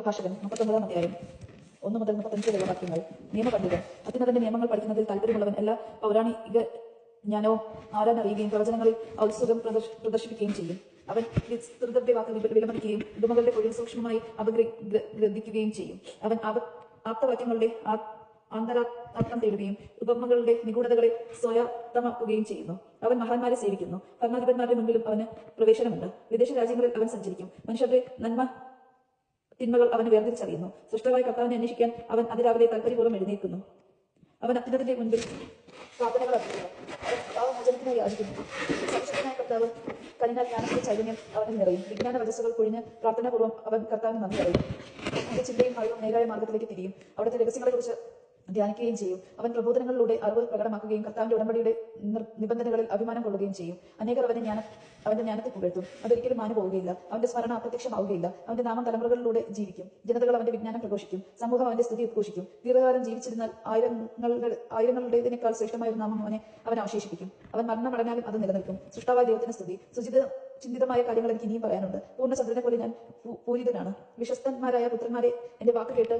പ്രഭാഷകൻ 39 അധ്യായം 1 മുതൽ 35 വരെയുള്ള വാക്യങ്ങൾ. നിയമപണ്ഡിതൻ അത്യുന്നതന്റെ നിയമങ്ങൾ പഠിക്കുന്നതിൽ താല്പര്യമുള്ളവൻ എല്ലാ പൗരാണിക ജ്ഞാനവും ആരാനറിയുകയും പ്രവചനങ്ങളിൽ ഔത്സുകം പ്രദർശിപ്പിക്കുകയും ചെയ്യും. അവൻ വിസ്തൃതരുടെ വാക്കുകൾ വിലമതിക്കുകയും ഉപമകളുടെ പൊഴിൽ സൂക്ഷ്മമായി അപഗ്രഥിക്കുകയും ചെയ്യും. അവൻ ആപ്തവാക്യങ്ങളുടെ ആന്തരാർത്ഥം തേടുകയും ഉപമകളുടെ നിഗൂഢതകളെ സ്വയത്തമാക്കുകയും ചെയ്യുന്നു. അവൻ മഹാന്മാരെ സേവിക്കുന്നു. ഭരണാധിപന്മാരുടെ മുൻപിലും അവന് പ്രവേശനമുണ്ട്. വിദേശ രാജ്യങ്ങളിൽ അവൻ സഞ്ചരിക്കും. മനുഷ്യരുടെ നന്മ തിന്മകൾ അവന് വേർതിരിച്ചറിയുന്നു. സൃഷ്ടമായ കർത്താവിനെ അന്വേഷിക്കാൻ അവൻ അതിരാവിലെ താല്പര്യപൂർവ്വം എഴുന്നേൽക്കുന്നു. അവൻ അത്യുന്നതന്റെ മുൻപിൽ പ്രാർത്ഥനകൾ അർപ്പിക്കുന്നു. അവൻ പാവമോചനത്തിനായി യാചിക്കുന്നു. സംശുദ്ധനായ കർത്താവ് കനിനാൽ ജ്ഞാനത്തിന്റെ ചൈതന്യം അവനിൽ നിറയും. വിജ്ഞാന വചസ്സുകൾ പൊഴിഞ്ഞ് പ്രാർത്ഥനാപൂർവ്വം അവൻ കർത്താവിന് നന്ദി പറയും. അവന്റെ ചിന്തയും അറിവും നേരായ മാർഗത്തിലേക്ക് തിരിയും. അവിടുത്തെ രഹസ്യങ്ങളെക്കുറിച്ച് ധ്യാനിക്കുകയും ചെയ്യും. അവൻ പ്രബോധനങ്ങളിലൂടെ അറിവ് പ്രകടമാക്കുകയും കർത്താവിന്റെ ഉടമ്പടിയുടെ നിബന്ധനകളിൽ അഭിമാനം കൊള്ളുകയും ചെയ്യും. അനേകർ അവന്റെ ജ്ഞാനത്തെ പുകഴ്ത്തും. അതൊരിക്കലും മാഞ്ഞു പോവുകയില്ല. അവന്റെ സ്മരണ അപ്രത്യക്ഷമാവുകയില്ല. അവന്റെ നാമം തലമുറകളിലൂടെ ജീവിക്കും. ജനതകൾ അവന്റെ വിജ്ഞാനം പ്രഘോഷിക്കും. സമൂഹം അവന്റെ സ്തുതി ഉദ്ഘോഷിക്കും. ദീർഘകാലം ജീവിച്ചിരുന്നാൽ ആയിരങ്ങളുടേതിനേക്കാൾ ശ്രേഷ്ഠമായ ഒരു നാമം അവൻ അവശേഷിപ്പിക്കും. അവൻ മരണമടഞ്ഞാലും അത് നിലനിൽക്കും. സൃഷ്ടാവായ ദൈവത്തിന് സ്തുതി. ചിന്തിതമായ കാര്യങ്ങൾ എനിക്ക് ഇനിയും പറയാനുണ്ട്. പൂർണ്ണചന്ദ്രനെ പോലെ ഞാൻ പൂരിതനാണ്. വിശ്വസ്തന്മാരായ പുത്രന്മാരെ എന്റെ വാക്ക് കേട്ട്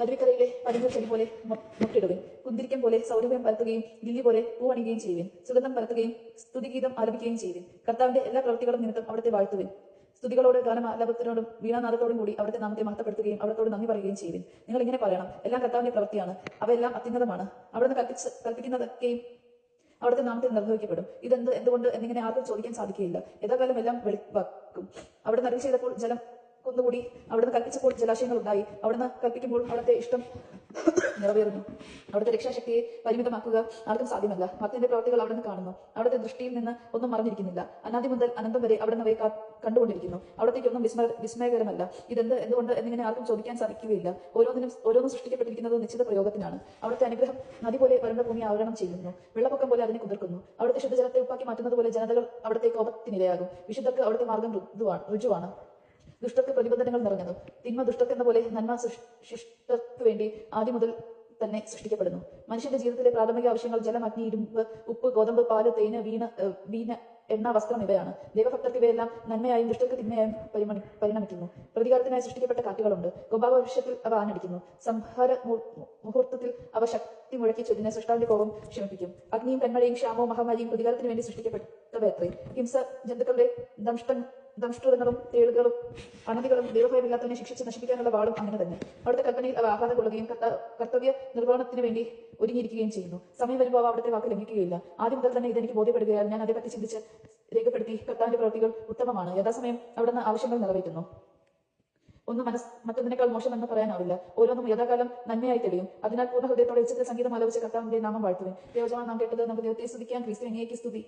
അരുവിക്കരയിലെ പതിഞ്ഞ ചെടി പോലെ മുട്ടിടുവിൻ. കുന്തിരിക്കം പോലെ സൗരഭ്യം പരത്തുകയും ലില്ലി പോലെ പൂവണിയുകയും ചെയ്യുവിൻ. സുഗന്ധം പരത്തുകയും സ്തുതിഗീതം ആലപിക്കുകയും ചെയ്യുവിൻ. കർത്താവിന്റെ എല്ലാ പ്രവൃത്തികളും നിമിത്തം അവിടുത്തെ വാഴ്ത്തുവിൻ. സ്തുതികളോട് ഗാനമാലാപത്തിനോടും വീണാനാദത്തോടും കൂടി അവിടുത്തെ നാമത്തെ മഹത്വപ്പെടുത്തുകയും അവിടത്തോട് നന്ദി പറയുകയും ചെയ്യുവിൻ. നിങ്ങൾ ഇങ്ങനെ പറയണം: എല്ലാം കർത്താവിന്റെ പ്രവൃത്തിയാണ്, അവയെല്ലാം അത്യുന്നതമാണ്. അവിടുന്ന് കൽപ്പിക്കുന്നതൊക്കെയും അവിടുത്തെ നാമത്തിൽ നിർവഹിക്കപ്പെടും. ഇതെന്ത്, എന്തുകൊണ്ട് എന്നിങ്ങനെ ആർക്കും ചോദിക്കാൻ സാധിക്കുകയില്ല. യഥാകാലം എല്ലാം വെളിവാക്കും. അവിടുന്ന് അരുളി ചെയ്തപ്പോൾ ജലം കുന്നുകൂടി. അവിടുന്ന് കൽപ്പിച്ചപ്പോൾ ജലാശയങ്ങൾ ഉണ്ടായി. അവിടുന്ന് കൽപ്പിക്കുമ്പോൾ അവിടുത്തെ ഇഷ്ടം നിറവേറുന്നു. അവിടുത്തെ രക്ഷാശക്തിയെ പരിമിതമാക്കുക ആർക്കും സാധ്യമല്ല. ഭക്തന്റെ പ്രവർത്തികൾ അവിടുന്ന് കാണുന്നു. അവിടുത്തെ ദൃഷ്ടിയിൽ നിന്ന് ഒന്നും മറഞ്ഞിരിക്കുന്നില്ല. അനാദി മുതൽ അനന്തം വരെ അവിടുന്ന് അവയെ കണ്ടുകൊണ്ടിരിക്കുന്നു. അവിടത്തേക്കൊന്നും വിസ്മയകരമല്ല. ഇതെന്ത്, എന്തുകൊണ്ട് എന്നിങ്ങനെ ആർക്കും ചോദിക്കാൻ സാധിക്കുകയില്ല. ഓരോന്നും സൃഷ്ടിക്കപ്പെട്ടിരിക്കുന്നത് നിശ്ചിത പ്രയോഗത്തിനാണ്. അവിടുത്തെ അനുഗ്രഹം നദി പോലെ വരണ്ട ഭൂമി ആവരണം ചെയ്യുന്നു. വെള്ളപ്പൊക്കം പോലെ അതിനെ കുതിർക്കുന്നു. അവിടുത്തെ ശുദ്ധജലത്തെ ഉപ്പാക്കി മാറ്റുന്നത് പോലെ ജനതകൾ അവിടുത്തെ കോപത്തിനിരയാകും. വിശുദ്ധർക്ക് അവിടുത്തെ മാർഗം രുചുവാണ്. ദുഷ്ടർക്ക് പ്രതിബന്ധനങ്ങൾ നിറഞ്ഞതു. തിന്മ ദുഷ്ടർക്കെന്ന പോലെ നന്മ ശിഷ്ടർക്ക് വേണ്ടി ആദ്യം മുതൽ തന്നെ സൃഷ്ടിക്കപ്പെടുന്നു. മനുഷ്യന്റെ ജീവിതത്തിലെ പ്രാഥമിക ആവശ്യങ്ങൾ ജലം, അഗ്നി, ഇരുമ്പ്, ഉപ്പ്, ഗോതമ്പ്, പാല്, തേന്, വീഞ്ഞ, എണ്ണ, വസ്ത്രം ഇവയാണ്. ദൈവഭക്തർക്ക് ഇവയെല്ലാം നന്മയായും ദുഷ്ടർക്ക് തിന്മയായും പരിണമിക്കുന്നു. പ്രതികാരത്തിനായി സൃഷ്ടിക്കപ്പെട്ട കാറ്റുകളുണ്ട്. കോപാവശ്യത്തിൽ അവ ആഞ്ഞടിക്കുന്നു. സംഹാര മുഹൂർത്തത്തിൽ അവ ശക്തി മുഴക്കി ചൊല്ലിനെ സൃഷ്ടാവിന്റെ കോപം ശമിപ്പിക്കും. അഗ്നിയും പെൺമഴയും ക്ഷാമവും മഹാമാരിയും പ്രതികാരത്തിന് വേണ്ടി സൃഷ്ടിക്കപ്പെട്ടവയത്രേ. ഹിംസ, ജന്തുക്കളുടെ ദംഷ്ട്രങ്ങളും തേളുകളും അനധികളും ദൈവഭയമില്ലാത്തവനെ ശിക്ഷിച്ച് നശിപ്പിക്കാനുള്ള വാളും അങ്ങനെ തന്നെ. അവിടുത്തെ കൽപ്പനയിൽ അവ ആഹ്ലാദം കൊള്ളുകയും കർത്തവ്യ നിർവഹണത്തിന് വേണ്ടി ഒരുങ്ങിയിരിക്കുകയും ചെയ്യുന്നു. സമയം വരുമ്പോൾ അവ അവിടുത്തെ വാക്ക് ലംഘിക്കുകയില്ല. ആദ്യം മുതൽ തന്നെ ഇതെനിക്ക് ബോധ്യപ്പെടുകയാൽ ഞാൻ അതേപറ്റി ചിന്തിച്ച് രേഖപ്പെടുത്തി. കർത്താവിന്റെ പ്രവൃത്തികൾ ഉത്തമമാണ്. യഥാസമയം അവിടുന്ന് ആവശ്യങ്ങൾ നിറവേറ്റുന്നു. ഒന്നും മറ്റൊന്നിനേക്കാൾ മോശമെന്ന് പറയാനാവില്ല. ഓരോന്നും യഥാകാലം നന്മയായി തെളിയും. അതിനാൽ പൂർണ്ണ ഹൃദയത്തോടെ ഉച്ചത്തിൽ സംഗീതം ആലോചിച്ച കർത്താവിന്റെ നാമം വാഴ്ത്തുവിൻ. ദൈവജനമാണ് നാം കേട്ടത്. നമുക്ക് ദൈവത്തെ സ്തുതിക്കാൻ. ക്രിസ്തു എന്നേക്ക് സ്തുതി.